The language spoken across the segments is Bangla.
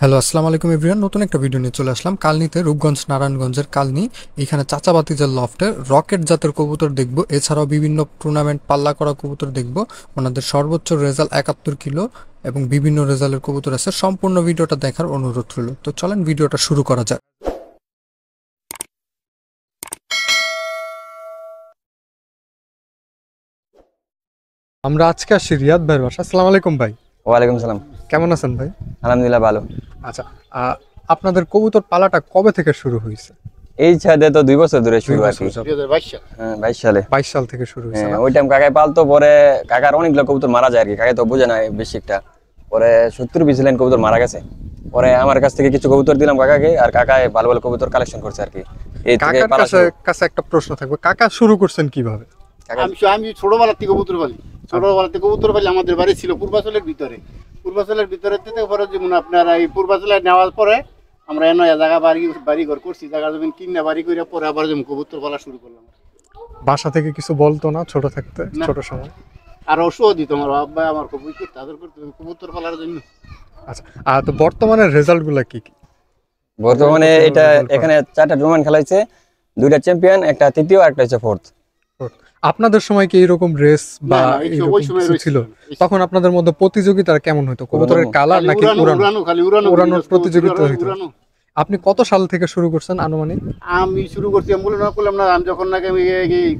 হ্যালো, আসসালামু আলাইকুম এভরিওয়ান। নতুন একটা ভিডিও নিয়ে চলে আসলাম কালনীতে, রূপগঞ্জ নারায়ণগঞ্জের কালনী। এখানে চাচাবাতিজার লফটে রকেট জাতের কবুতর দেখব, এছাড়াও বিভিন্ন টুর্নামেন্ট পাল্লা করা কবুতর দেখব। ওনাদের সর্বোচ্চ রেজাল্ট 71 কিলো এবং বিভিন্ন রেজাল্টের কবুতর আছে। সম্পূর্ণ ভিডিওটা দেখার অনুরোধ রইল। তো চলেন ভিডিওটা শুরু করা যাক। আমরা আজকে আসছি রিয়াদ ভাইয়ের বাসা। আসসালামু আলাইকুম ভাই। ওয়ালাইকুম সালাম। কেমন আছেন ভাই? আলহামদুলিল্লাহ ভালো। আচ্ছা, আপনাদের কবুতর পালাটা কবে থেকে শুরু হয়েছে? এই ছাদে তো 2 বছর ধরে শুরু আর কি। 2022 হ্যাঁ, 22 সালে। 22 সাল থেকে শুরু হয়েছে হ্যাঁ, না? ওই টাইম কাকাই পালতো, পরে কাকার অনেকগুলো কবুতর মারা যায় আর কি। কাকাই তো বোঝে না বেশি একটা, পরে 70 লাইন কবুতর মারা গেছে। পরে আমার কাছ থেকে কিছু কবুতর দিলাম কাকাকে, আর কাকায় ভালো ভালো কবুতর কালেকশন করছে আর কি। এই থেকে কাকার পালা কাছে কাছে একটা প্রশ্ন থাকবে, কাকা শুরু করছেন কিভাবে? কাকা আমি ছোটবেলা থেকে কবুতর পালি। ছোটবেলা থেকে কবুতর পালি। আমাদের বাড়ি ছিল পূর্বাচলের ভিতরে। পূর্বাচলের ভিতরে থেকে পরে যেমন আপনার এই পূর্বাচলে নেওয়ার পরে আমরা এনে জায়গা বাড়ি ঘর করছি, জায়গা জমিন কিনে বাড়ি করে পরে আবার যেমন কবুতর পালা শুরু করলাম। বাসা থেকে কিছু বলতো না ছোট থাকতে, না। ছোট সময়? আর ওষুধ দিত আমার আব্বা, আমার কবুতর তাদের করতে কবুতর পালার জন্য। আচ্ছা, তো বর্তমানের রেজাল্ট গুলা কি কি? বর্তমানে এটা এখানে 4টা টুর্নামেন্ট খেলাইছে, 2টা চ্যাম্পিয়ন, একটা তৃতীয় আর একটা হচ্ছে ফোর্থ। আপনাদের সময় কি এরকম রেস বা না, ওই এরকম সময় কিছু ছিল? তখন আপনাদের মধ্যে প্রতিযোগিতা কেমন হতো? কবুতরের কালার নাকি উড়ানোর প্রতিযোগিতা হইতো? উড়ানো। আপনি কত সাল থেকে শুরু করছেন আনুমানিক? আমি শুরু করছি, আমি বলে না করলাম না, আমি যখন নাকি আমি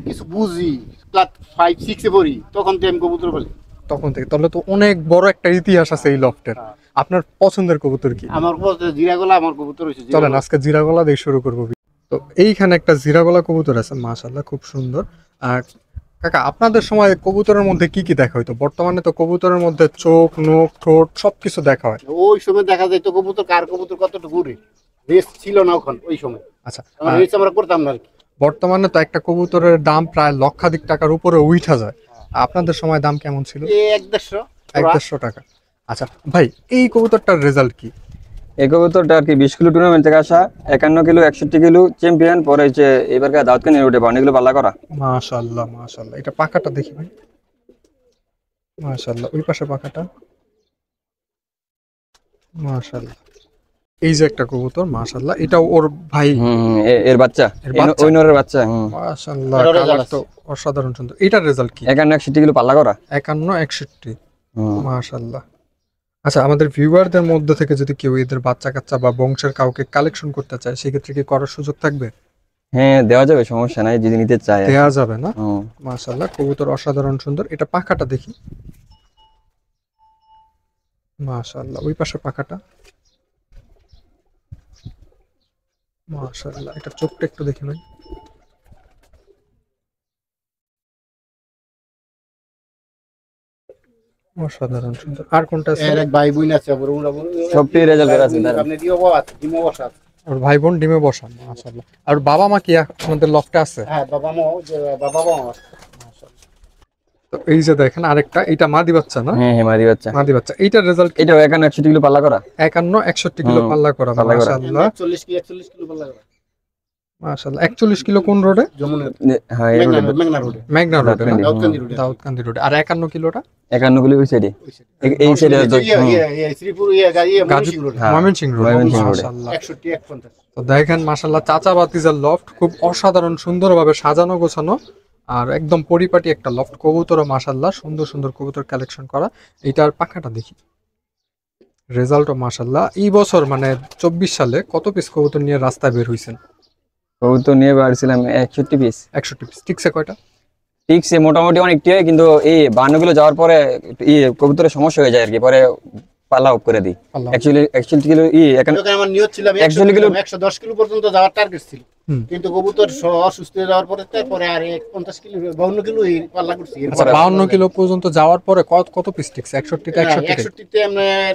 কিছু বুঝি, ক্লাস 5-6 এ পড়ি, তখন তো আমি কবুতর পালি। তখন থেকে তাহলে তো অনেক বড় একটা ইতিহাস আছে এই লফটের। আপনার পছন্দের কবুতর কি? আমার কবুতর জিরাগলা, আমার কবুতর হয়েছে চলেন আজকে জিরাগলা দিয়ে শুরু করবো। তো এইখানে একটা জিরাগলা কবুতর আছে, মাশাআল্লাহ খুব সুন্দর। আর কাকা, আপনাদের সময় কবুতরের মধ্যে কি কি দেখা হইতো? বর্তমানে তো কবুতরের মধ্যে চোখ, নখ, ঠোঁট সবকিছু দেখা হয়। ওই সময় দেখা যায় তো কবুতর কার কবুতর কতটুকু উড়ে, রেস ছিল না ওখানে ওই সময়। আচ্ছা, আমরা রেস আমরা করতাম না আর কি। বর্তমানে তো একটা কবুতরের দাম প্রায় লক্ষাধিক টাকার উপরে উঠা যায়। আপনাদের সময় দাম কেমন ছিল? এই 1-1.5 1-1.5 টাকা। আচ্ছা ভাই, এই কবুতরটার রেজাল্ট কি? এই কবুতরটা আর কি 20 কিলো টুর্নামেন্ট থেকে আসা, 51 কিলো, 61 কিলো চ্যাম্পিয়ন, পরে হচ্ছে এবারকার দাউদকানি রুটে 52 কিলো পাল্লা করা। মাশাআল্লাহ মাশাআল্লাহ, এটা পাখাটা দেখি ভাই। মাশাআল্লাহ, ওই পাশে পাখাটা। মাশাআল্লাহ, এই যে একটা কবুতর, মাশাআল্লাহ, এটা ওর ভাই। এর বাচ্চা, ওই নরের বাচ্চা। মাশাআল্লাহ, কালার তো অসাধারণ সুন্দর। এটার রেজাল্ট কি? 51-61 কিলো পাল্লা করা। 51-61। মাশাআল্লাহ। আচ্ছা, আমাদের ভিউয়ারদের মধ্যে থেকে যদি কেউ এদের বাচ্চা কাচ্চা বা বংশের কাউকে কালেকশন করতে চায়, সেক্ষেত্রে কি করার সুযোগ থাকবে? হ্যাঁ, দেওয়া যাবে, সমস্যা নাই যদি নিতে চায়। দেওয়া যাবে না? মাশাআল্লাহ, কবুতর অসাধারণ সুন্দর। এটা পাখাটা দেখি। মাশাআল্লাহ, ওই পাশে পাখাটা। মাশাআল্লাহ, এটা চোখটা একটু দেখি ভাই। অসাধারণ সুন্দর। আর কোনটা আছে? এর এক ভাই বোন আছে, আবার ওরা সবটি রেজাল্ট বের আছে। আপনি দিও বাবা, দিমো বসা। ওর ভাই বোন ডিমে বসা, মাশাআল্লাহ। আর বাবা মা কি আমাদের লফটে আছে? হ্যাঁ, বাবা মা, বাবা মা। তো এই যে দেখেন আরেকটা, এটা মাদি বাচ্চা না? হ্যাঁ হ্যাঁ, মাদি বাচ্চা। মাদি বাচ্চা। এইটার রেজাল্ট? এটাও 51-61 কিলো পাল্লা করা। 51-61 কিলো পাল্লা করা, মাশাআল্লাহ। 41 কিলো পাল্লা করা। মাশাআল্লাহ, 41 কিলো কোন রোডে? যমুনার হ্যাঁ, মেঘনা রোডে। মেঘনা রোডে, দাউদকান্দি রোডে। দাউদকান্দি রোডে। আর 51 কিলোটা? 51 কিলো ওই সাইডে, এই সাইডে শ্রীপুর ময়মনসিংহ রোড, ময়মনসিংহ রোডে। মাশাআল্লাহ। 61-51। তো দেখেন মাশাআল্লাহ, চাচা বাতিজার লফট খুব অসাধারণ সুন্দরভাবে সাজানো গোছানো, আর একদম পরিপাটি একটা লফট। কবুতরও মাশাআল্লাহ সুন্দর সুন্দর কবুতর কালেকশন করা। এইটার পাখাটা দেখি, রেজাল্টও মাশাআল্লাহ। এই বছর মানে 24 সালে কত পিস কবুতর নিয়ে রাস্তায় বের হইছেন? কবুতর নিয়ে বাড়ছিলাম 61 পিস। 61 পিস। ঠিকছে কয়টা? ঠিকছে, মোটামুটি অনেকটি হয়, কিন্তু এই 52 কিলো যাওয়ার পরে কবুতরের সমস্যা হয়ে যায় আর কি, পরে পাল্লা অফ করে দিই। অ্যাকচুয়ালি কিলো আমার নিয়ত ছিল 110 কিলো পর্যন্ত যাওয়ার টার্গেট ছিল, কিন্তু কবুতর অসুস্থ হয়ে যাওয়ার পরে তারপরে আর 50 কিলো 52 কিলো পাল্লা করছি। 52 কিলো পর্যন্ত যাওয়ার পরে কত পিস টিকছে? 61 তে 61 তে আপনার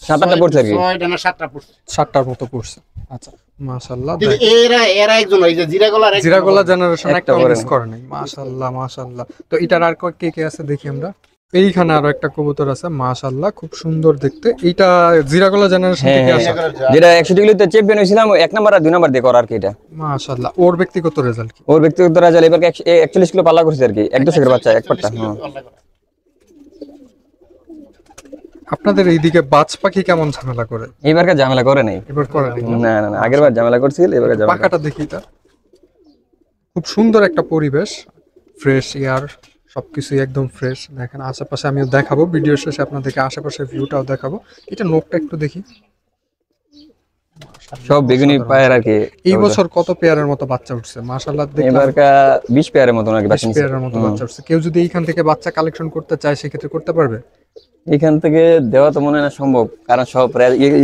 7-8টা পড়ছে আর কি। 6টা না 7টা পড়ছে। 7টার মতো পড়ছে। আচ্ছা, মাশাআল্লাহ। এরা একজন, এই যে জিরাগলা জেনারেশন একটা করে মিস করে নাই, মাশাআল্লাহ মাশাআল্লাহ। তো এটার আর কে কে আছে দেখি আমরা। এইখানে আরো একটা কবুতর আছে, মাশাআল্লাহ খুব সুন্দর দেখতে। এইটা জিরাগলা জেনারেশন থেকে আসা, যেটা 61 কিলোতে চ্যাম্পিয়ন হয়েছিলাম, 1 নাম্বার আর 2 নাম্বার দিয়ে করা আর কি। এটা মাশাআল্লাহ। ওর ব্যক্তিগত রেজাল্ট কি? ওর ব্যক্তিগত রেজাল্ট এবার 41 কিলো পাল্লা করছে আর কি, এক দশকের বাচ্চা, এক পাট্টা। আপনাদের এইদিকে বাজ পাখি কেমন ঝামেলা করে? এইবারকার ঝামেলা করে নাই। এবার করে নাই না? না না না, আগের বার ঝামেলা করছিল, এবারে ঝামেলা পাখাটা দেখি তা খুব সুন্দর একটা পরিবেশ, ফ্রেশ এয়ার, সবকিছুই একদম ফ্রেশ। দেখেন আশেপাশে আমিও দেখাবো ভিডিও শেষে আপনাদেরকে আশেপাশের ভিউটাও দেখাবো। এটা নোকটা একটু দেখি। সব বেগুনি পায়ের আর কি। এই বছর কত পেয়ারের মতো বাচ্চা উঠছে মাশাআল্লাহ, দেখলাম এবারকা 20 পেয়ারের মতো নাকি 20 বাচ্চা নিছে। পেয়ারের মতো বাচ্চা উঠছে। কেউ যদি এইখান থেকে বাচ্চা কালেকশন করতে চায় সেক্ষেত্রে করতে পারবে? এখান থেকে দেওয়া তো মনে হয় না সম্ভব, কারণ সব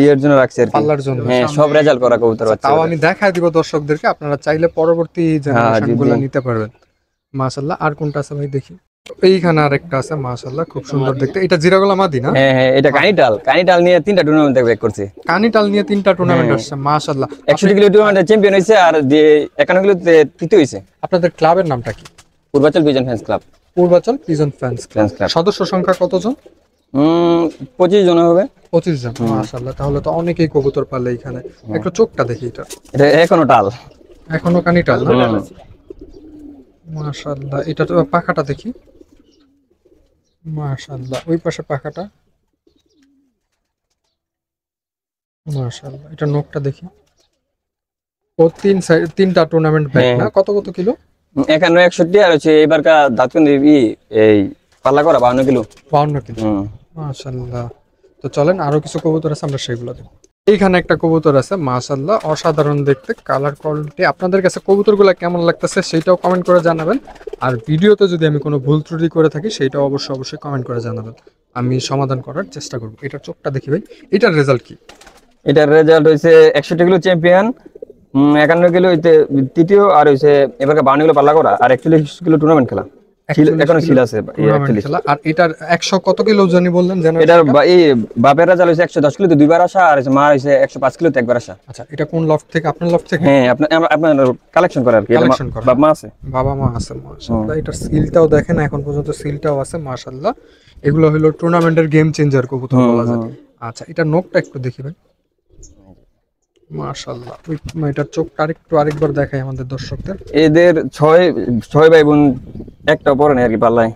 ইয়ের জন্য রাখছে আর কি। পাল্লার জন্য। হ্যাঁ, সব রেজাল্ট করা কবুতর বাচ্চা। তাও আমি দেখাই দিব দর্শকদেরকে, আপনারা চাইলে পরবর্তী জেনারেশনগুলো নিতে পারবেন। মাশাআল্লাহ। আর কোনটা আছে ভাই দেখি। এইখানে আরেকটা আছে মাশাআল্লাহ, খুব সুন্দর দেখতে। এটা জিরাগোলা মাদি না? হ্যাঁ হ্যাঁ, এটা কানিটাল নিয়ে 3টা টুর্নামেন্ট ব্যাক করছে। কানিটাল নিয়ে 3টা টুর্নামেন্ট আসছে মাশাআল্লাহ। 100 কিলো টুর্নামেন্টে চ্যাম্পিয়ন হইছে, আর যে 51 কিলোতে তৃতীয় হইছে। আপনাদের ক্লাবের নামটা কি? Purbachal pigeon fans club. Purbachal pigeon fans club. সদস্য সংখ্যা কতজন? 25 জন হবে। 25 জন। মাশাআল্লাহ, তাহলে তো অনেকেই কবুতর পালে এখানে। একটু চোখটা দেখি। এটা এখনো টাল, এখনো কানিটাল না? মাশাআল্লাহ। এটা তো পাখাটা দেখি। মাশাআল্লাহ, ওই পাশে পাখাটা। মাশাআল্লাহ, এটা নখটা দেখি। ও 3টা টুর্নামেন্ট ব্যাক না? কত কত কিলো? 51 61, আর হচ্ছে এবারকা দাঁতকুন্দি এই পাল্লা করা 52 কিলো। 52 কিলো। মাশাআল্লাহ। তো চলেন আরো কিছু কবুতর আছে, আমরা সেগুলো দেখব। এইখানে একটা কবুতর আছে মাশাআল্লাহ, অসাধারণ দেখতে, কালার কোয়ালিটি। আপনাদের কাছে কবুতরগুলো কেমন লাগতেছে সেটাও কমেন্ট করে জানাবেন। আর ভিডিওতে যদি আমি কোনো ভুল ত্রুটি করে থাকি সেটাও অবশ্যই কমেন্ট করে জানাবেন, আমি সমাধান করার চেষ্টা করব। এটার চোখটা দেখি ভাই। এটার রেজাল্ট কি? এটার রেজাল্ট হইছে 61 কিলো চ্যাম্পিয়ন, 51 কিলো হইতে তৃতীয়, আর হইছে এবারকা 52 কিলো পাল্লা করা, আর 41 কিলো টুর্নামেন্ট খেলা। এখনো ছিল আছে খেলা। আর এটার 100 কত কিলো জানি বললেন জানেন? এটার এই বাপের রেজাল্ট হইছে 110 কিলোতে দুইবার আসা, আর মা হইছে 105 কিলোতে একবার আসা। আচ্ছা, এটা কোন লফট থেকে? আপনার লফট থেকে? হ্যাঁ, আপনার কালেকশন করা আর কি। বাবা মা আছে, বাবা মা আছে। মাশাআল্লাহ, এটার সিলটাও দেখেন, এখন পর্যন্ত সিলটাও আছে মাশাআল্লাহ। এগুলো হলো টুর্নামেন্টের গেম চেঞ্জার কবুতর বলা যায়। আচ্ছা, এটা নখটা একটু দেখি ভাই। মাশাআল্লাহ, এটার চোখটা আরেকবার দেখাই আমাদের দর্শকদের। এদের 6 ভাই বোন, একটা পরে না আর কি পাল্লায়,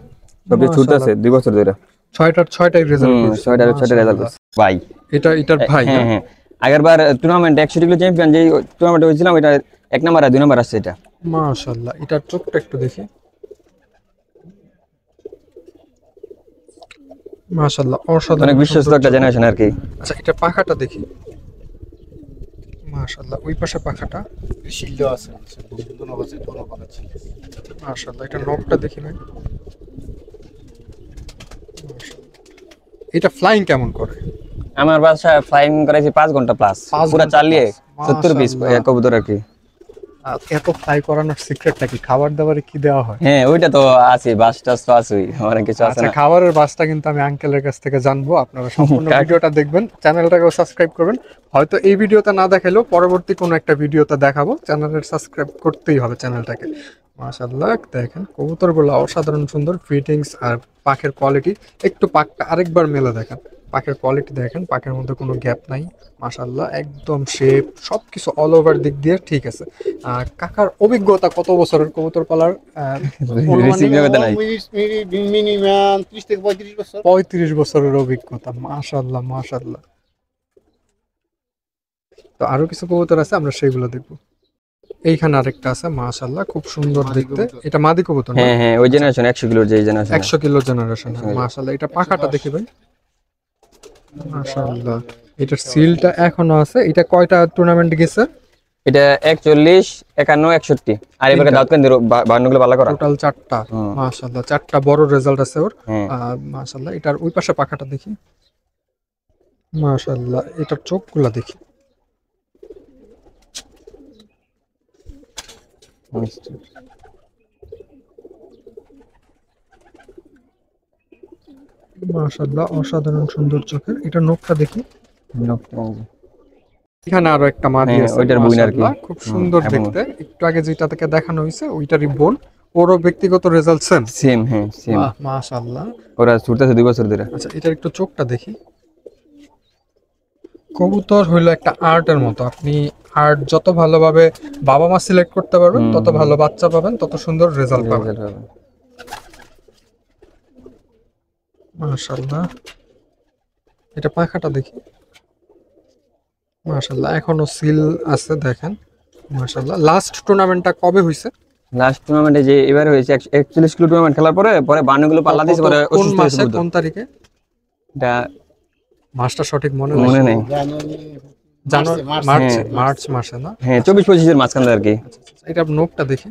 সবই ছোট আছে 2 বছর ধরে। 6টাই রেজাল্ট করছে। 6টা রেজাল্ট করছে ভাই। এটার ভাই। হ্যাঁ হ্যাঁ, আগেরবার টুর্নামেন্ট 61 কিলো চ্যাম্পিয়ন যেই টুর্নামেন্টে হয়েছিলাম, এটা 1 নাম্বার আর 2 নাম্বার আসছে এটা। মাশাআল্লাহ, এটার চোখটা একটু দেখি। মাশাআল্লাহ, অসাধারণ, অনেক বিশ্বস্ত একটা জেনারেশন আর কি। আচ্ছা, এটা পাখাটা দেখি। মাশাআল্লাহ, ওই পাশে পাখাটা শিল্ড আছে, দুনো আছে, দুনো পাখা ছিল। মাশাআল্লাহ, এটা নখটা দেখি ভাই। এটা ফ্লাইং কেমন করে? আমার বাসায় ফ্লাইং করাইছি 5 ঘন্টা প্লাস, পুরো চালিয়ে 70 পিস কবুতর আর কি। এত ফ্লাই করানোর সিক্রেটটা কি? খাবার দাবারে কি দেওয়া হয়? হ্যাঁ, ওইটা তো আছে, বাস টাস তো আছেই, অনেক কিছু আছে আচ্ছা, না। খাবারের বাসটা কিন্তু আমি আঙ্কেলের কাছ থেকে জানবো। আপনারা সম্পূর্ণ ভিডিওটা দেখবেন, চ্যানেলটাকেও সাবস্ক্রাইব করবেন। হয়তো এই ভিডিওতে না দেখালেও পরবর্তী কোনো একটা ভিডিওতে দেখাবো। চ্যানেলের সাবস্ক্রাইব করতেই হবে চ্যানেলটাকে। মাশাআল্লাহ, দেখেন কবুতরগুলো অসাধারণ সুন্দর, ফিটিংস আর পাখের কোয়ালিটি। একটু পাখটা আরেকবার মেলে দেখেন, পাখের কোয়ালিটি দেখেন, পাখের মধ্যে কোনো গ্যাপ নাই। মাশাআল্লাহ, একদম শেপ সবকিছু অল ওভার দিক দিয়ে ঠিক আছে। কাকার অভিজ্ঞতা কত বছরের কবুতর পালার? মিনিমাম 30 থেকে 35 বছর। 35 বছরের অভিজ্ঞতা। মাশাআল্লাহ মাশাআল্লাহ। তো আরো কিছু কবুতর আছে, আমরা সেইগুলো দেখবো। এইখানে আরেকটা আছে মাশাআল্লাহ, খুব সুন্দর দেখতে। এটা মাদি কবুতর? হ্যাঁ হ্যাঁ, ওই জেনারেশন 100 কিলোর যে জেনারেশন। 100 kilo generation. মাশাআল্লাহ, এটা পাখাটা দেখি ভাই। মাশাআল্লাহ, এটার সিলটা এখনো আছে। এটা কয়টা টুর্নামেন্ট গেছে? এটা 41, 51, 61, আর এবারে দাউদকান্দি 52 কিলো পাল্লা করা। টোটাল 4টা। মাশাআল্লাহ, 4টা বড় রেজাল্ট আছে ওর। মাশাআল্লাহ, এটার ওই পাশে পাখাটা দেখি। মাশাআল্লাহ, এটার চোখগুলা দেখি। মাশাআল্লাহ, অসাধারণ সুন্দর চোখের। এটা নখটা দেখি। এখানে আরো একটা মাদি আছে, ওইটার বোন আর কি, খুব সুন্দর দেখতে। একটু আগে যেটা থেকে দেখানো হয়েছে ওইটারই বোন। ওরও ব্যক্তিগত রেজাল্ট সেম। হ্যাঁ সেম। মাশাআল্লাহ, ওরা ছুটতেছে 2 বছর ধরে। আচ্ছা, এটার একটু চোখটা দেখি। কবুতর হইলো একটা আর্টের মতো। আপনি আর্ট যত ভালোভাবে বাবা মা সিলেক্ট করতে পারবেন, তত ভালো বাচ্চা পাবেন, তত সুন্দর রেজাল্ট পাবেন। মাশাআল্লাহ, এটা পাখাটা দেখি, মাশাআল্লাহ এখনো সিল আছে দেখেন, মাশাআল্লাহ। লাস্ট টুর্নামেন্টটা কবে হইছে? লাস্ট টুর্নামেন্টে যে এবারে হয়েছে 41 কিলো টুর্নামেন্ট খেলার পরে পরে 52 কিলো পাল্লা দিয়েছে, পরে কোন অসুস্থ হয়েছে মাসে কবুতর। কোন তারিখে? এটা মাসটা সঠিক মনে মনে নেই। নেই। জানুয়ারি, মার্চ মাসে না? হ্যাঁ 24-25 এর মাঝখানে আর কি। এটা নোকটা দেখি,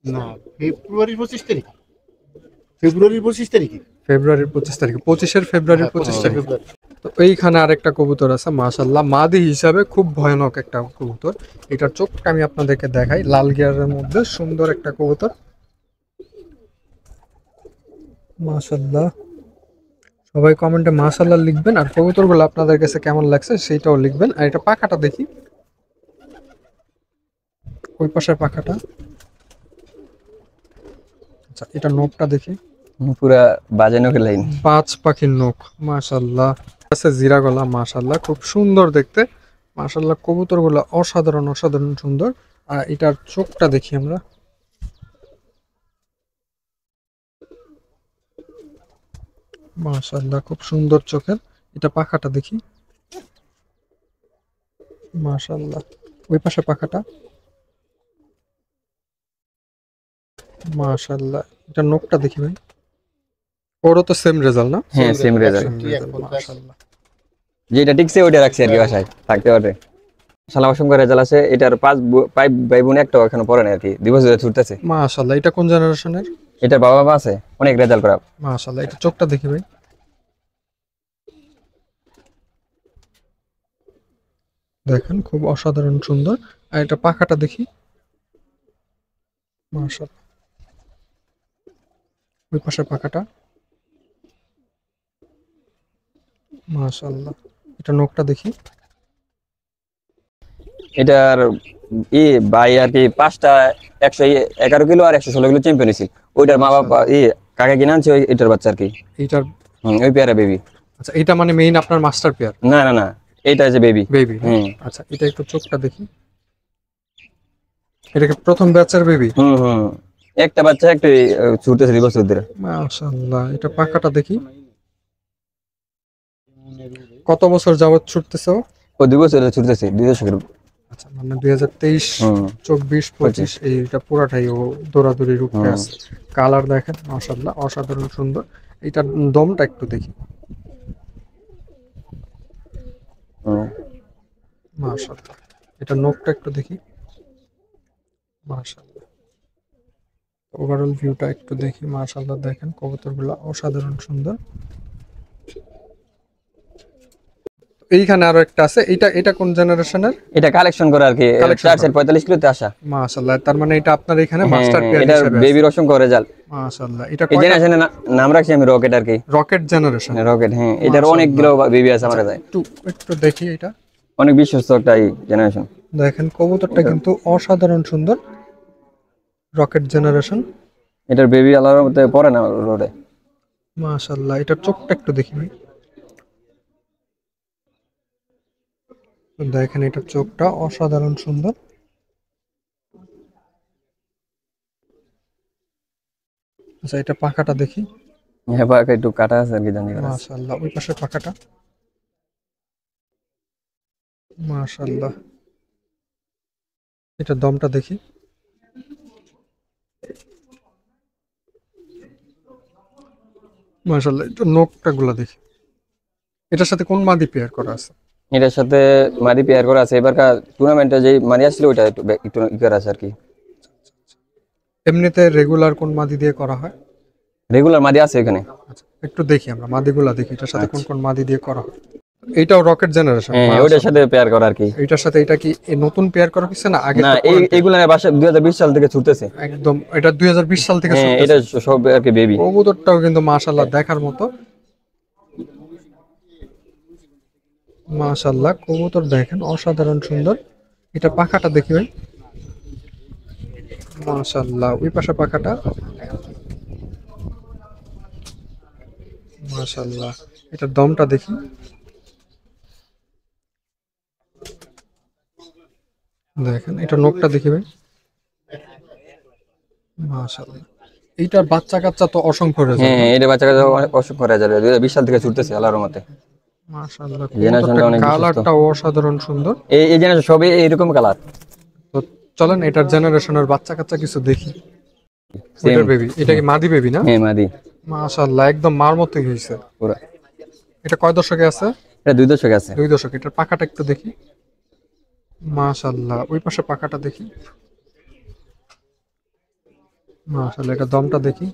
না, ফেব্রুয়ারির 25 তারিখ, ফেব্রুয়ারির 25 তারিখে। ফেব্রুয়ারির 25 তারিখে, 25 ফেব্রুয়ারির 25 তারিখ। ফেব্রুয়ারি। তো এইখানে আরেকটা কবুতর আছে, মাশাআল্লাহ মাদি হিসাবে খুব ভয়ানক একটা কবুতর। এটার চোখটা আমি আপনাদেরকে দেখাই, লাল গিয়ারের মধ্যে সুন্দর একটা কবুতর, মাশাআল্লাহ। সবাই কমেন্টে মাশাআল্লাহ লিখবেন, আর কবুতরগুলো আপনাদের কাছে কেমন লাগছে সেটাও লিখবেন। আর এটা পাখাটা দেখি, ওই পাশের পাখাটা। আচ্ছা, এটা নোকটা দেখি, পুরা বাজে নকের লাইন। পাঁচ পাখির নখ, মাশাআল্লাহ। আছে জিরা গলা, মাশাআল্লাহ খুব সুন্দর দেখতে, মাশাআল্লাহ কবুতরগুলো অসাধারণ অসাধারণ সুন্দর। আর এটার চোখটা দেখি আমরা, মাশাআল্লাহ খুব সুন্দর চোখের। এটা পাখাটা দেখি, মাশাআল্লাহ। ওই পাশে পাখাটা, মাশাআল্লাহ। এটা নখটা দেখি ভাই, ওরও তো সেম রেজাল্ট না? হ্যাঁ সেম রেজাল্ট। মাশাআল্লাহ। যেটা ঠিকছে ওইটা রাখছি আর কি, বাসায় থাকতে পারে। শালা অসংখ্য রেজাল্ট আছে। এটার 5 ভাই বোন একটাও এখনো পড়ে না আর কি, 2 বছর ধরে ছুটতেছে। মাশাআল্লাহ। এটা কোন জেনারেশনের? এটার বাবা মা আছে, অনেক রেজাল্ট করা। মাশাআল্লাহ। এটা চোখটা দেখি ভাই, দেখেন খুব অসাধারণ সুন্দর। আর এটা পাখাটা দেখি, মাশাআল্লাহ। ওই পাশের পাখাটা, মাশাআল্লাহ। এটা নখটা দেখি, এটার ভাই আর কি 5টা 111 কিলো আর 116 কিলো চ্যাম্পিয়ন হয়েছিল। ওইটার মা বাবা কাকা কিনে আনছে এটার বাচ্চা আর কি। এইটার, ওই পেয়ারা বেবি। আচ্ছা এটা মানে মেইন আপনার মাস্টার পেয়ার? না না না, এইটা আছে বেবি। বেবি। হুম আচ্ছা এটা একটু চোখটা দেখি, এটা কি প্রথম ব্যাচের বেবি? হুম হুম, একটা বাচ্চা একটা ছুটতেছে 2 বছর ধরে। মাশাআল্লাহ। এটা পাখাটা দেখি, কত বছর যাবত ছুটতেছে ও? ও 2 বছর ধরে ছুটতেছে 2 দশকের। আচ্ছা মানে 2023, হুম 24, 25 এইটা পুরাটাই ও দৌড়াদৌড়ির উপরে আছে। কালার দেখেন মাশাআল্লাহ অসাধারণ সুন্দর। এটার দমটা একটু দেখি, হুম। মাশাআল্লাহ। এটা নখটা একটু দেখি, মাশাআল্লাহ। ওভারঅল ভিউটা একটু দেখি, মাশাআল্লাহ দেখেন কবুতরগুলো অসাধারণ সুন্দর। এইখানে আরো একটা আছে, এটা এটা কোন জেনারেশনের? এটা কালেকশন করা আর কি, Collection 445 কিলোতে আসা। মাশাআল্লাহ। তার মানে এটা আপনার এখানে হ্যাঁ, মাস্টার পেয়ার এটা হিসেবে আছে। বেবির অসংখ্য রেজাল্ট। মাশাআল্লাহ। এটা এই কয়টা? জেনারেশনের নাম রাখছি আমি রকেট আর কি। Rocket generation. রকেট, হ্যাঁ। এটার অনেকগুলো বেবি আছে আমার কাছে। একটু একটু দেখি এটা, অনেক বিশ্বস্ত একটা জেনারেশন। দেখেন কবুতরটা কিন্তু অসাধারণ সুন্দর, রকেট জেনারেশন। এটার বেবি আলাদার মধ্যে পড়ে না রোডে। মাশাআল্লাহ। এটার চোখটা একটু দেখি ভাই, দেখেন এটার চোখটা অসাধারণ সুন্দর। আচ্ছা এটা পাখাটা দেখি, হ্যাঁ পাকা একটু কাটা আছে আর কি, জানি না। মাশাআল্লাহ। ওই পাশের পাখাটা, মাশাআল্লাহ। এটা দমটা দেখি, মাশাআল্লাহ। এটা নখটা গুলা দেখি। এটার সাথে কোন মাদি পেয়ার করা আছে? এটার সাথে মাদি পেয়ার করা আছে। এবারকার টুর্নামেন্টে যে মাদি আসছিল ওইটা একটু একটু ই করা আছে আর কি। এমনিতে রেগুলার কোন মাদি দিয়ে করা হয়? রেগুলার মাদি আছে এখানে। আচ্ছা একটু দেখি আমরা মাদিগুলা দেখি, এটার সাথে কোন কোন মাদি দিয়ে করা হয়। এইটাও রকেট জেনারেশন? হ্যাঁ ওইটার সাথে পেয়ার করা আর কি। এটার সাথে এটা কি নতুন পেয়ার করা হয়েছে না আগে? না, এইগুলা বাসা 2020 সাল থেকে ছুটতেছে। একদম এটা 2020 সাল থেকে হ্যাঁ চলতেছে। এটা সব আর কি বেবি। কবুতরটাও কিন্তু মাশাআল্লাহ দেখার মতো, মাশাআল্লাহ। কবুতর দেখেন অসাধারণ সুন্দর। এটা পাখাটা দেখি ভাই, মাশাআল্লাহ। ওই পাশে পাখাটা, মাশাআল্লাহ। এটার দমটা দেখি, দেখেন এটা নখটা দেখি ভাই, মাশাআল্লাহ। এইটার বাচ্চা কাচ্চা তো অসংখ্য রেজাল্ট। হ্যাঁ এটা বাচ্চা কাচ্চা অসুখ করা যাবে, 2020 সাল থেকে ছুটতেছে আল্লাহর রহমতে। মাশাআল্লাহ, জেনারেশনটা অনেক বিশ্বস্ত। কালারটা অসাধারণ সুন্দর। এই জেনারেশন সবই এইরকম কালার। তো চলেন এটার জেনারেশনের বাচ্চা কাচ্চা কিছু দেখি। সেম। ওইটার বেবি, এটা কি মাদি বেবি না? হ্যাঁ মাদি মাশাআল্লাহ, একদম মার মতোই হয়েছে। পুরো। এটা কয় দশকে আছে? এটা 2 দশক আছে। 2 দশক। এটার পাখাটা একটু দেখি। মাশাআল্লাহ, ওই পাশে পাখাটা দেখি। মাশাআল্লাহ, এটা দমটা দেখি।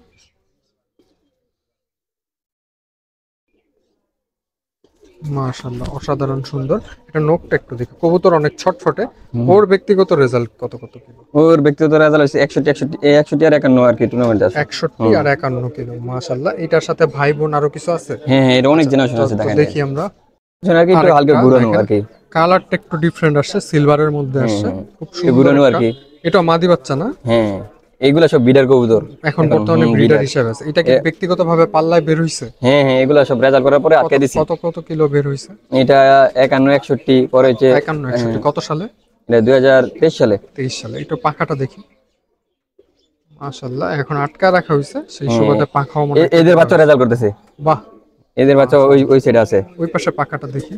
মাশাআল্লাহ, অসাধারণ সুন্দর। এটা নোকটা একটু দেখি। কবুতর অনেক ছটফটে। ওর ব্যক্তিগত রেজাল্ট কত কত কিলো? ওর ব্যক্তিগত রেজাল্ট হচ্ছে 61 আর 51 আর কি টুর্নামেন্ট আছে। 61 আর 51 কিলো। মাশাআল্লাহ, এটার সাথে ভাই বোন আরো কিছু আছে? হ্যাঁ হ্যাঁ, এটা অনেক আচ্ছা, জেনারেশন আছে তো দেখেন। দেখি আমরা। আর কি একটু হালকা আরেকটা ঘুরানো দেখেন, আর কি। কালারটা একটু ডিফারেন্ট আসছে, সিলভারের মধ্যে আসছে। খুব সুন্দর ঘুরানো আর একটা। কি। এটা মাদি বাচ্চা না? হ্যাঁ, এইগুলা সব বিডার কবুতর। এখন বর্তমানে ব্রিডার হিসেবে আছে। এটা কি ব্যক্তিগতভাবে পাল্লায় বের হইছে? হ্যাঁ হ্যাঁ, এগুলা সব রেজাল্ট করার পরে আটকে দিছি। কত কত কিলো বের হইছে? এটা 51 61 পরে হচ্ছে 51 61 কত সালে? এটা 2023 সালে। 23 সালে। একটু পাখাটা দেখি। মাশাআল্লাহ, এখন আটকা রাখা হইছে, সেই সুবাদে পাখাও মনে হয় এদের বাচ্চা রেজাল্ট করতেছে। বাহ, এদের বাচ্চা ওই সাইডে আছে। ওই পাশে পাখাটা দেখি।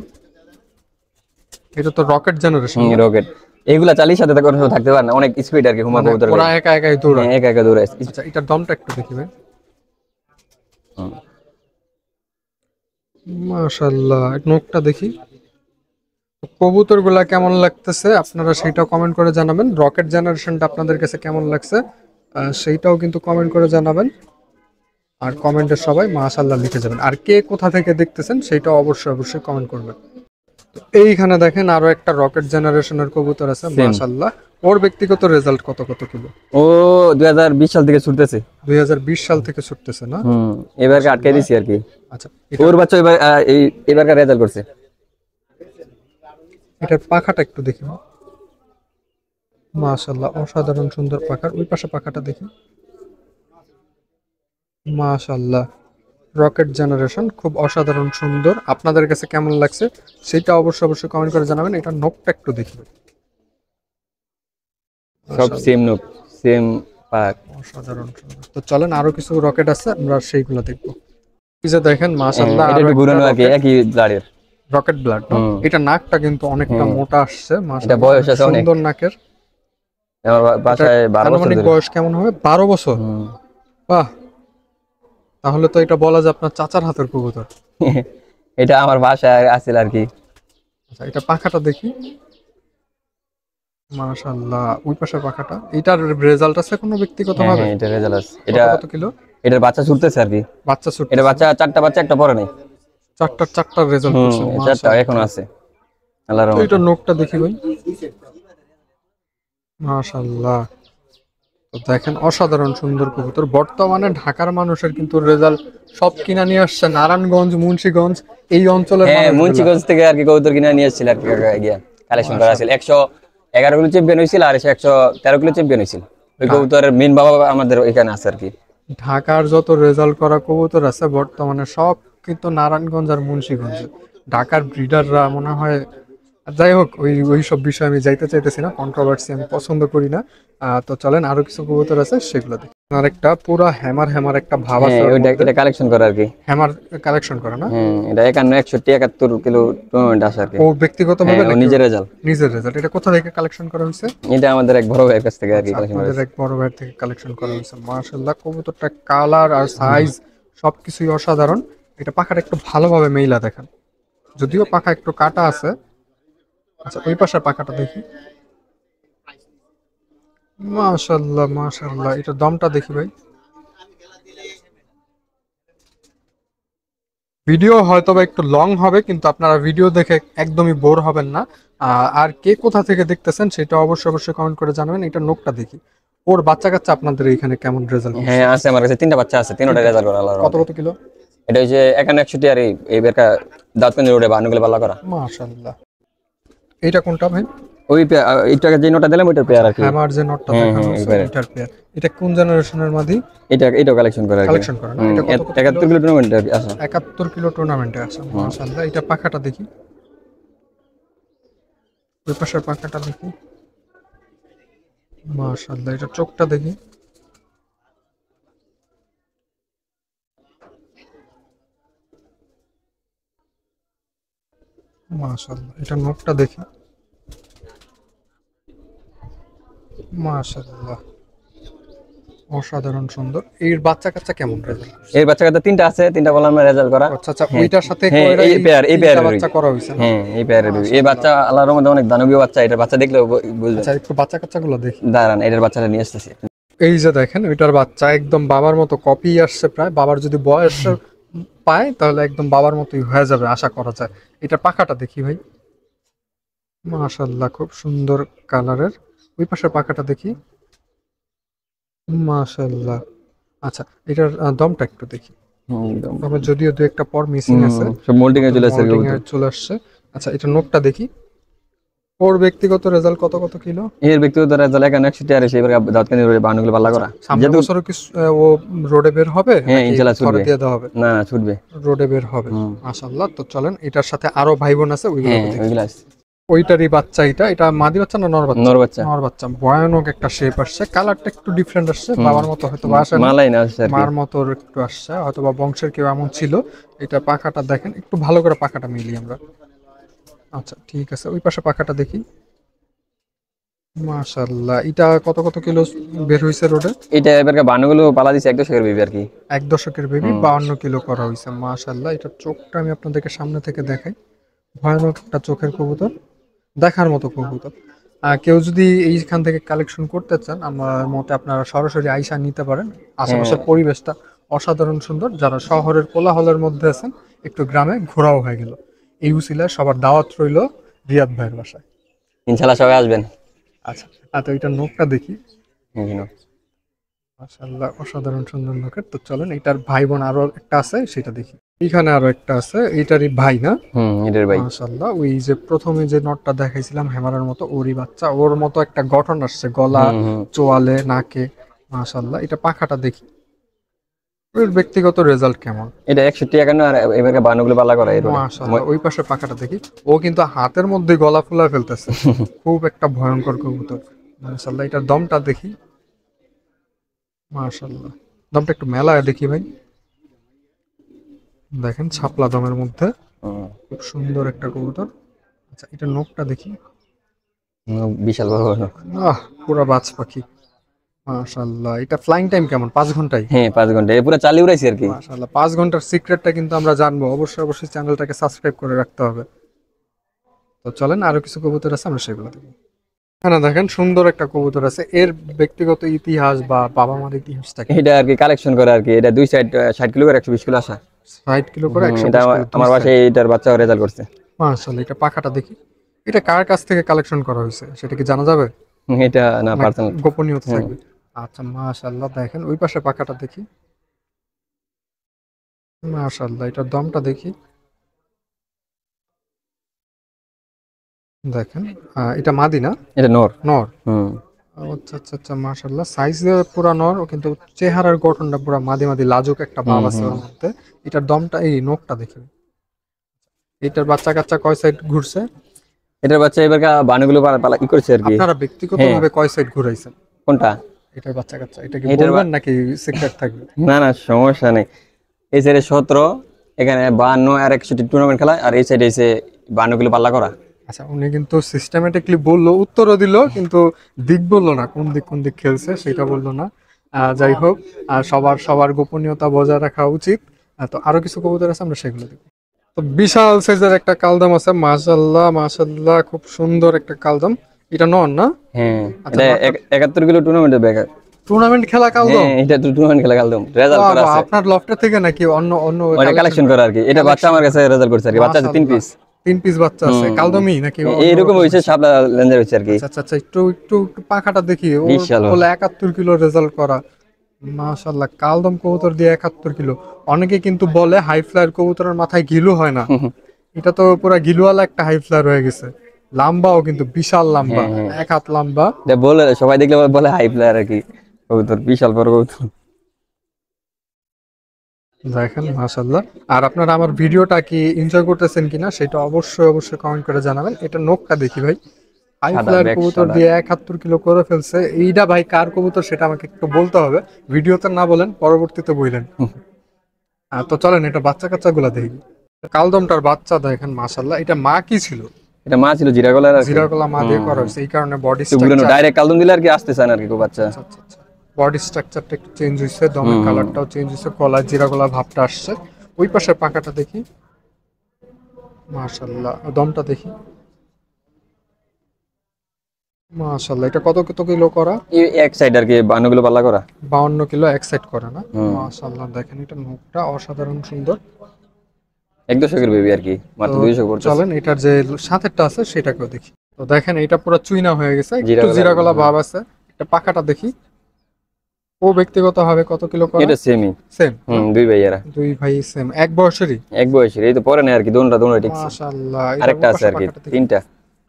এটা তো রকেট জেনারেশন। রকেট। এগুলা চালিয়ে সাথে থাকতে পারে না, অনেক স্পিড আর কি হুমা কবুতর। ওরা একা একাই দৌড়ায়। একা একা দৌড়ায়। আচ্ছা, এটার দমটা একটু দেখি ভাই। মাশাআল্লাহ, নোকটা দেখি। কবুতর গুলা কেমন লাগতেছে আপনারা সেটাও কমেন্ট করে জানাবেন। রকেট জেনারেশনটা আপনাদের কাছে কেমন লাগছে সেইটাও কিন্তু কমেন্ট করে জানাবেন। আর কমেন্টে সবাই মাশাআল্লাহ লিখে যাবেন। আর কে কোথা থেকে দেখতেছেন সেটাও অবশ্যই অবশ্যই কমেন্ট করবেন। তো এইখানে দেখেন আরো একটা রকেট জেনারেশনের কবুতর আছে। মাশাআল্লাহ, ওর ব্যক্তিগত রেজাল্ট কত কত কিলো? ও 2020 সাল থেকে ছুটতেছে। 2020 সাল থেকে ছুটতেছে না? এবারকে আটকে দিছি আর কি। আচ্ছা, ওর বাচ্চা এবারকার রেজাল্ট করছে। এটার পাখাটা একটু দেখি। মাশাআল্লাহ, অসাধারণ সুন্দর পাখা। ওই পাশে পাখাটা দেখি। মাশাআল্লাহ, রকেট জেনারেশন খুব অসাধারণ সুন্দর। আপনাদের কাছে কেমন লাগছে সেটা অবশ্যই অবশ্যই কমেন্ট করে জানাবেন। এটা নোকটা একটু দেখি। সব সেম নোক, সেম পাক। অসাধারণ সুন্দর। তো চলেন আরো কিছু রকেট আছে, আমরা সেইগুলো দেখবো। এই যে দেখেন মাশাআল্লাহ, এটা একটু ঘুরানো আর কি, একই ব্লাডের। Rocket blood. এটা নাকটা কিন্তু অনেকটা মোটা আসছে। এটা মাশাআল্লাহ, বয়স আছে অনেক। সুন্দর নাকের। আমার বাসায় 12 বছর আনুমানিক ধরে। বয়স কেমন হবে? 12 বছর। বাহ, তাহলে তো এটা বলা যায় আপনার চাচার হাতের কবুতর। এটা আমার বাসায় আছিল আর কি। আচ্ছা, এটা পাখাটা দেখি। মাশাআল্লাহ, ওই পাশে পাখাটা। এটার রেজাল্ট আছে কোনো ব্যক্তিগতভাবে? হ্যাঁ, এটা রেজাল্ট আছে। এটা কত কিলো? এটার বাচ্চা ছুটতেছে আর কি। বাচ্চা ছুট। এটা বাচ্চা 4টা বাচ্চা, একটা পরে নাই। চারটার রেজাল্ট করছে। 4টা এখনো আছে আল্লাহর রহমতে। এটা নোকটা দেখি ভাই। মাশাআল্লাহ, তো দেখেন অসাধারণ সুন্দর কবুতর। বর্তমানে ঢাকার মানুষের কিন্তু রেজাল্ট সব কিনা নিয়ে আসছে নারায়ণগঞ্জ, মুন্সিগঞ্জ এই অঞ্চলের হ্যাঁ, মানুষগুলা। মুন্সিগঞ্জ থেকে আর কি কবুতর কিনে নিয়ে এসেছিল আর কি গিয়া কালেকশন করা ছিল। 111 কিলো চ্যাম্পিয়ন হয়েছিল আর 113 কিলো চ্যাম্পিয়ন হয়েছিল। ওই কবুতরের মেন বাবা আমাদের ওইখানে আছে আর কি। ঢাকার যত রেজাল্ট করা কবুতর আছে বর্তমানে সব কিন্তু নারায়ণগঞ্জ আর মুন্সিগঞ্জে। ঢাকার ব্রিডাররা মনে হয়, যাই হোক ওই সব বিষয়ে আমি যাইতে চাইতেছি না, কন্ট্রোভার্সি আমি পছন্দ করি না। তো চলেন আরো কিছু কবুতর আছে সেগুলো দেখি। আর একটা পুরা হ্যামার একটা ভাব আছে। এটা কালেকশন করা আর কি। হ্যামার কালেকশন করে না? এটা 51 61 71 কিলো টুর্নামেন্ট আছে আর কি। ও ব্যক্তিগতভাবে ও নিজের রেজাল্ট। নিজের রেজাল্ট। এটা কোথা থেকে কালেকশন করা হয়েছে? এটা আমাদের এক বড় ভাইয়ের কাছ থেকে আর কি কালেকশন করা আমাদের এক বড় ভাই থেকে কালেকশন করা হয়েছে। মাশাআল্লাহ, কবুতরটা কালার আর সাইজ সবকিছুই অসাধারণ। এটা পাখাটা একটু ভালোভাবে মেইলা দেখেন, যদিও পাখা একটু কাটা আছে। আচ্ছা, ওই পাশের পাখাটা দেখি। মাশাআল্লাহ মাশাআল্লাহ, এটা দমটা দেখি ভাই। ভিডিও হয়তো বা একটু লং হবে, কিন্তু আপনারা ভিডিও দেখে একদমই বোর হবেন না। আর কে কোথা থেকে দেখতেছেন সেটা অবশ্যই অবশ্যই কমেন্ট করে জানাবেন। এটা নোকটা দেখি। ওর বাচ্চা কাচ্চা আপনাদের এখানে কেমন রেজাল্ট? হ্যাঁ আছে, আমার কাছে 3টা বাচ্চা আছে, 3টা রেজাল্ট করা আল্লাহর কত রহমতে। কত কিলো? এটা হচ্ছে 51 61 আর এই বেরকা দাঁতন রোডে বানুগুলো পাল্লা করা। মাশাআল্লাহ, এইটা কোনটা ভাই? ওই এইটাকে যে নোটটা দিলাম ওইটার পেয়ার আর কি। হ্যামার যে নটটা দেখানো হচ্ছে এটার পেয়ার। এটা কোন জেনারেশনের মাদি? এটা কালেকশন করা আর কি। কালেকশন করা না? এটা কত কত 71 কিলো টুর্নামেন্ট আছে। 71 কিলো টুর্নামেন্টে আছে। মাশাআল্লাহ, এটা পাখাটা দেখি। ওই পাশের পাখাটা দেখি। মাশাআল্লাহ, এটা চোখটা দেখি। মাশাআল্লাহ, এটা নখটা দেখি। মাশাআল্লাহ, অসাধারণ সুন্দর। এর বাচ্চা কাচ্চা কেমন রেজাল্ট? এর বাচ্চা কাচ্চা তিনটা আছে, তিনটা বললাম না রেজাল্ট করা। আচ্ছা আচ্ছা, হ্যাঁ ওইটার সাথে হ্যাঁ, কয়রা এই পেয়ার এই তিনটা পেয়ারের বাচ্চা করা হয়েছে না? হ্যাঁ এই পেয়ারের এই মাশাআল্লাহ। বাচ্চা আল্লাহর রহমতে অনেক দানবীয় বাচ্চা। এটার বাচ্চা দেখলে বুঝবেন। আচ্ছা, একটু বাচ্চা কাচ্চাগুলো দেখি। দাঁড়ান, এটার বাচ্চাটা নিয়ে আসতেছি। এই যে দেখেন, ওইটার বাচ্চা একদম বাবার মতো কপি আসছে প্রায়। বাবার যদি বয়স পায় তাহলে একদম বাবার মতোই হয়ে যাবে আশা করা যায়। এটা পাখাটা দেখি ভাই। মাশাআল্লাহ, খুব সুন্দর কালারের। ওই পাশের পাখাটা দেখি। মাশাআল্লাহ। আচ্ছা, এটার দমটা একটু দেখি। একদম তবে যদিও দু একটা পর মিসিং আছে, সব মোল্ডিং এ চলে আসছে molding এ কবুতর। চলে আসছে। আচ্ছা, এটা নোকটা দেখি। ওর ব্যক্তিগত রেজাল্ট কত কত কিলো? এর ব্যক্তিগত রেজাল্ট এখানে 61 আর এবার দাঁতকানি রোডে বানুগুলো পাল্লা করা। সামনের যেহেতু বছরও কি ও রোডে বের হবে হ্যাঁ নাকি ইনশাআল্লাহ ঘরে ছুটবে। দিয়ে দেওয়া হবে? না না ছুটবে। রোডে বের হবে। হুম। মাশাআল্লাহ। তো চলেন, এটার সাথে আরো ভাই বোন আছে, ওইগুলো হ্যাঁ দেখি। ওইগুলো আসছে। ওইটারই বাচ্চা। এটা মাদি বাচ্চা না নর বাচ্চা? নর বাচ্চা। নর বাচ্চা। ভয়ানক একটা শেপ আসছে, কালারটা একটু ডিফারেন্ট আসছে। বাবার মতো হয়তো বা আসে না, মালাই না আসছে আর কি। মার মতো একটু আসছে, হয়তো বা বংশের কেউ এমন ছিল। এটা পাখাটা দেখেন, একটু ভালো করে পাখাটা মিলি আমরা। আচ্ছা ঠিক আছে, ওই পাশে পাখাটা দেখি। মাশাআল্লাহ, এটা কত কত কিলো বের হইছে রোডে? এটা এবার বানুগুলো পালা দিছে 1 দশকের বেবি আর কি। 1 দশকের বেবি, 52 কিলো করা হয়েছে। মাশাআল্লাহ, এটা চোখটা আমি আপনাদেরকে সামনে থেকে দেখাই। ভয়ানক একটা চোখের কবুতর, দেখার মতো কবুতর। কেউ যদি এইখান থেকে কালেকশন করতে চান, আমার মতে আপনারা সরাসরি আইসা নিতে পারেন। আশেপাশের পরিবেশটা অসাধারণ সুন্দর। যারা শহরের কোলাহলের মধ্যে আছেন, একটু গ্রামে ঘোরাও হয়ে গেল। এই উসিলায় সবার দাওয়াত রইল রিয়াদ ভাইয়ের বাসায়। ইনশাআল্লাহ সবাই আসবেন। আচ্ছা, তো এটা নখটা দেখি। হুম, মাশাআল্লাহ, অসাধারণ সুন্দর নখের। তো চলেন, এটার ভাই বোন আরো একটা আছে, সেটা দেখি। এখানে আরো একটা আছে, এটারই ভাই না? এটার ভাই। মাশাআল্লাহ, ওই যে প্রথমে যে নটটা দেখাইছিলাম হ্যামারের মতো, ওরই বাচ্চা। ওর মতো একটা গঠন আসছে গলা, চোয়ালে, নাকে। মাশাআল্লাহ, এটা পাখাটা দেখি। ওর ব্যক্তিগত রেজাল্ট কেমন? এটা 61 51 আর এবার বানুগুলো পাল্লা করা এর মাশাআল্লাহ, ওই পাশে পাখাটা দেখি। ও কিন্তু হাতের মধ্যে গলা ফুলা ফেলতেছে। খুব একটা ভয়ঙ্কর কবুতর। মাশাআল্লাহ, এটার দমটা দেখি। মাশাআল্লাহ, দমটা একটু মেলায় দেখি ভাই। দেখেন, ছাপলা দমের মধ্যে খুব সুন্দর একটা কবুতর। আচ্ছা, এটা নখটা দেখি। বিশাল বড় বড়। পুরা বাজ পাখি। মাশাআল্লাহ, এটা ফ্লাইং টাইম কেমন? 5 ঘন্টায়? হ্যাঁ 5 ঘন্টা পুরো চালিয়ে উড়াইছি আর কি। মাশাআল্লাহ, 5 ঘন্টার সিক্রেটটা কিন্তু আমরা জানবো। অবশ্যই অবশ্যই চ্যানেলটাকে সাবস্ক্রাইব করে রাখতে হবে। তো চলেন, আরো কিছু কবুতর আছে, আমরা সেগুলো দেখব। এখানে দেখেন, সুন্দর একটা কবুতর আছে। এর ব্যক্তিগত ইতিহাস বা বাবা মার ইতিহাসটা কি? এটা আর কি কালেকশন করা আর কি। এটা দুই সাইড 60 কিলো করে 120 কিলো আসা। 60 কিলো করে 120 এটা কিলো, আমার বাসায় এটার বাচ্চা রেজাল্ট করছে। মাশাআল্লাহ, এটা পাখাটা দেখি। এটা কার কাছ থেকে কালেকশন করা হয়েছে সেটা কি জানা যাবে? এটা না না, পার্সোনাল। গোপনীয়তা থাকবে। আচ্ছা, মাশাআল্লাহ, দেখেন ওই পাশে পাখাটা দেখি। মাশাআল্লাহ, এটার দমটা দেখি। দেখেন, এটা মাদি না? এটা নর। নর। আচ্ছা আচ্ছা আচ্ছা, মাশাআল্লাহ, সাইজ পুরা নর, কিন্তু চেহারার গঠনটা পুরা মাদি মাদি, লাজুক একটা ভাব আছে ওর মধ্যে। এটার দমটা, এই নখটা দেখি। এটার বাচ্চা কাচ্চা কয় সাইড ঘুরছে? এটার বাচ্চা এবার বানুগুলো পালা কি করছে আর কি। আপনারা ব্যক্তিগতভাবে কয় সাইড ঘুরাইছেন কোনটা? এটার বাচ্চা কাচ্চা? এটা কি এটার বলবেন নাকি সিক্রেট থাকবে? না না সমস্যা নেই। এই সাইডে 17, এখানে 52 আর 61 টুর্নামেন্ট খেলা, আর এই সাইডে এসে বানুগুলো পাল্লা করা। আচ্ছা, উনি কিন্তু সিস্টেমেটিকলি বললো, উত্তরও দিল, কিন্তু দিক বললো না, কোন দিক খেলছে সেটা বললো না। যাই হোক, সবার সবার গোপনীয়তা বজায় রাখা উচিত। তো আরো কিছু কবুতর আছে, আমরা সেগুলো দেখব। তো বিশাল সাইজের একটা কালদম আছে। মাশাআল্লাহ মাশাআল্লাহ, খুব সুন্দর একটা কালদম। এটা নন না? হ্যাঁ আচ্ছা, এটা 71 কিলো টুর্নামেন্টে ব্যাগ। টুর্নামেন্ট খেলা কালদম? হ্যাঁ এটা টুর্নামেন্ট খেলা কালদম রেজাল্ট করা আছে। আপনার লফটের থেকে নাকি অন্য অন্য ওটা কালেকশন করা আর কি। এটা বাচ্চা আমার কাছে রেজাল্ট করছে আর কি। বাচ্চা আছে 3 পিস। 3 পিস বাচ্চা আছে কালদমই নাকি? এইরকম হইছে শাপলা লেন্জার হইছে আর কি। আচ্ছা আচ্ছা, একটু একটু একটু পাখাটা দেখি। ও বিশাল বলে 71 কিলো রেজাল্ট করা। মাশাআল্লাহ, কালদম কবুতর দিয়ে 71 কিলো। অনেকে কিন্তু বলে হাই ফ্লায়ার কবুতরের মাথায় গিলু হয় না। এটা তো পুরো গিলুওয়ালা একটা হাই ফ্লায়ার হয়ে গেছে। লম্বাও কিন্তু বিশাল লম্বা, 1 হাত লম্বা। এটা বলে সবাই দেখলে বলে হাই প্লেয়ার আর কি। কবুতর বিশাল বড় কবুতর। দেখেন, মাশাআল্লাহ। আর আপনারা আমার ভিডিওটা কি এনজয় করতেছেন কিনা সেটা অবশ্যই অবশ্যই কমেন্ট করে জানাবেন। এটা নখটা দেখি ভাই। হাই সাদা ফ্লায়ার ব্যাগ কবুতর সাদা। দিয়ে 71 কিলো করে ফেলছে। এইটা ভাই কার কবুতর সেটা আমাকে একটু বলতে হবে। ভিডিওতে না বলেন, পরবর্তীতে বললেন। তো চলেন, এটা বাচ্চা কাচ্চা গুলা দেখি। কালদমটার বাচ্চা দেখেন মাশাআল্লাহ, এটা মা কি ছিল? এটা মা ছিল জিরা গলার আর কি। জিরা গলা মা দিয়ে করা হয়েছে, এই কারণে বডি তো উড়ানো স্ট্রাকচার, ডাইরেক্ট কালদম দিলে আর কি আসতে চায় না আর কি খুব বাচ্চা। বডি স্ট্রাকচারটা একটু চেঞ্জ হয়েছে, দমের হুম। কালারটাও চেঞ্জ হয়েছে, গলায় জিরা গলা ভাবটা আসছে। ওই পাশের পাখাটা দেখি, মাশাআল্লাহ দমটা দেখি, মাশাআল্লাহ এটা কত কত কিলো করা? এই এক সাইড আর কি 52 কিলো পাল্লা করা। 52 কিলো এক সাইড করা না? হুম। মাশাআল্লাহ দেখেন এটা মুখটা অসাধারণ সুন্দর। 1-2 বেবি আর কি, মাত্র তো 200 পড়ছে। চলেন এটার যে সাথেরটা আছে সেটাকেও দেখি। তো দেখেন এটা পুরো চুইনা হয়ে গেছে, জিরা একটু গলা, জিরা গলা ভাব আছে। একটা পাখাটা দেখি, ও ব্যক্তিগত ভাবে কত কিলো করা? এটা সেমই। সেম। দুই ভাইয়ারা, দুই ভাই সেম, এক বয়সেরই। এক বয়সের, এই তো পরে না আর কি, দোনটা ঠিকছে। মাশাআল্লাহ আরেকটা আছে আর কি, তিনটা।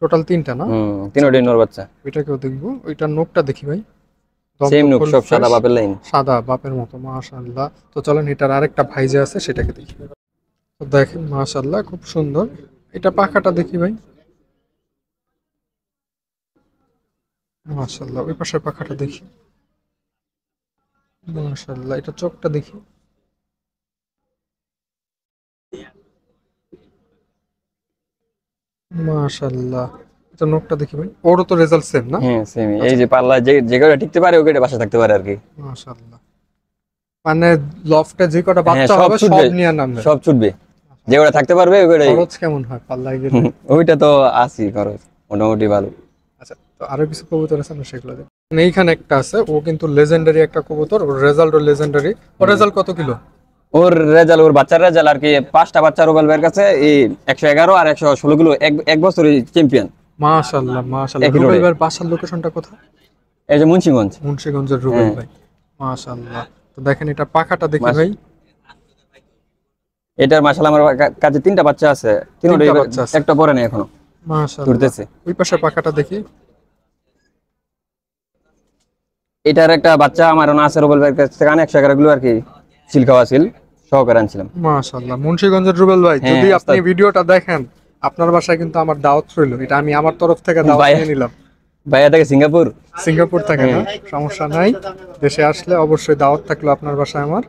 টোটাল তিনটা না? তিনটাই নর বাচ্চা। ওইটাকেও দেখবো। ওইটার নোকটা দেখি ভাই, দম সেম তো নুক, full সব সাদা fresh, বাপের লাইন। সাদা বাপের মতো মাশাআল্লাহ। তো চলেন এটার আরেকটা ভাই যে আছে সেটাকে দেখি। তো দেখেন মাশাআল্লাহ খুব সুন্দর। এটা পাখাটা দেখি ভাই, মাশাআল্লাহ। ওই পাশের পাখাটা দেখি, মাশাআল্লাহ। এটা চোখটা দেখি, মাশাআল্লাহ। এটা নোকটা দেখি ভাই, ওরও তো রেজাল্ট সেম না? হ্যাঁ সেমই, এই যে পাল্লা যে যে কয়টা টিকতে পারে ওই কয়টা বাসা থাকতে পারে আর কি। মাশাআল্লাহ। মানে লফটে যে কটা হ্যাঁ বাচ্চা সব হবে ছুটবে, সব নিয়ে নামবে। সব ছুটবে, যে কয়টা থাকতে পারবে ওই কয়টাই। খরচ কেমন হয় পাল্লায় গেলে? ওইটা তো আসি খরচ মোটামুটি ভালো। আচ্ছা, তো আরো কিছু কবুতর আছে না সেগুলো দেখি। এইখানে একটা আছে, ও কিন্তু লেজেন্ডারি একটা কবুতর, ওর রেজাল্টও লেজেন্ডারি। ওর রেজাল্ট কত কিলো? ওর রেজাল্ট, ওর বাচ্চার রেজাল্ট আর কি 5টা বাচ্চা রুবেল ভাইয়ের কাছে, এই 111 আর 116 কিলো, এক বছরের চ্যাম্পিয়ন। মাশাআল্লাহ মাশাআল্লাহ। একই রুবেল রোডে। ভাইয়ের বাসার লোকেশনটা কোথায়? এই যে মুন্সিগঞ্জ। মুন্সিগঞ্জের রুবেল হ্যাঁ। ভাই, মাশাআল্লাহ। তো দেখেন এটা পাখাটা দেখি মাশ- ভাই, এটার মাশাআল্লাহ আমার কাছে 3টা বাচ্চা আছে, তিনটাই তিনটা বাচ্চা আছে। একটা পরে নাই এখনো, মাশাআল্লাহ। ঘুরতেছে। ওই পাশের পাখাটা দেখি, এটার একটা বাচ্চা আমার ওনা আছে রুবেল ভাইয়ের কাছ থেকে, 111 কিলো আর কি, সিল খাওয়া সিল সহকারে আনছিলাম। মাশাআল্লাহ। মুন্সিগঞ্জের রুবেল ভাই, হ্যাঁ, যদি আপনি ওস্তাদ। ভিডিওটা দেখেন, আপনার বাসায় কিন্তু আমার দাওয়াত রইল। এটা আমি আমার তরফ থেকে দাওয়াত ভাই- নিয়ে নিলাম। ভাইয়া থেকে সিঙ্গাপুর। সিঙ্গাপুর থেকে না, সমস্যা নাই। দেশে আসলে অবশ্যই দাওয়াত থাকলো আপনার বাসায় আমার।